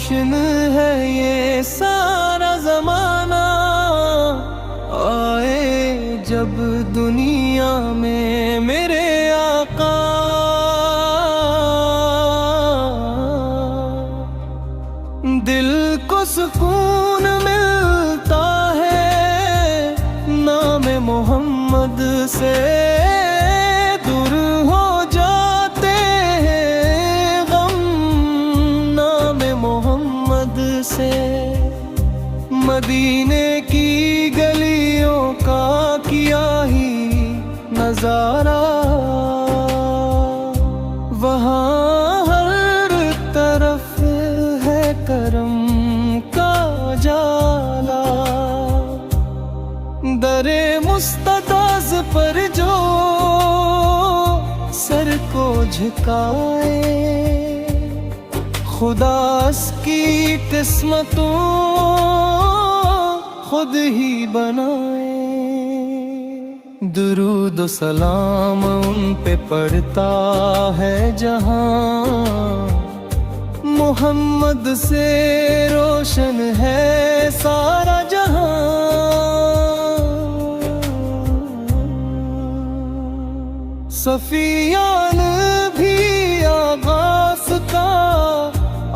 रोशन है ये सारा जमाना। आए जब दुनिया में मेरे आका, दिल को सुकून मिलता है नाम मोहम्मद से। दूर हो जाते हैं गम नाम मोहम्मद से। मदीने की गलियों का किया ही नजारा, वहाँ हर तरफ है करम का जाला। दरे मुस्तदाज पर जो सर को झुकाए, खुदास की किस्मतों खुद ही बनाए। दुरूद व सलाम उन पे पढ़ता है जहां, मोहम्मद से रोशन है सारा जहां। सफियान भी आगास का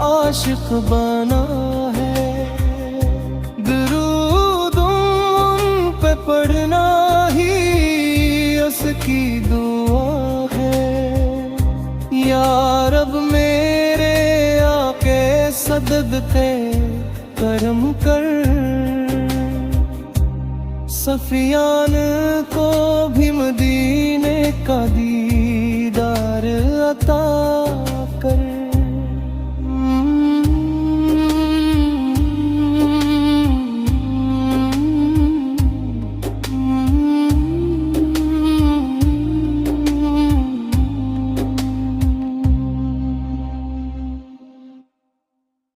आशिक बना है। दुरूद उन पे पढ़ना ही उसकी दुआ है। या रब मेरे आके सदक़े करम कर, सफियान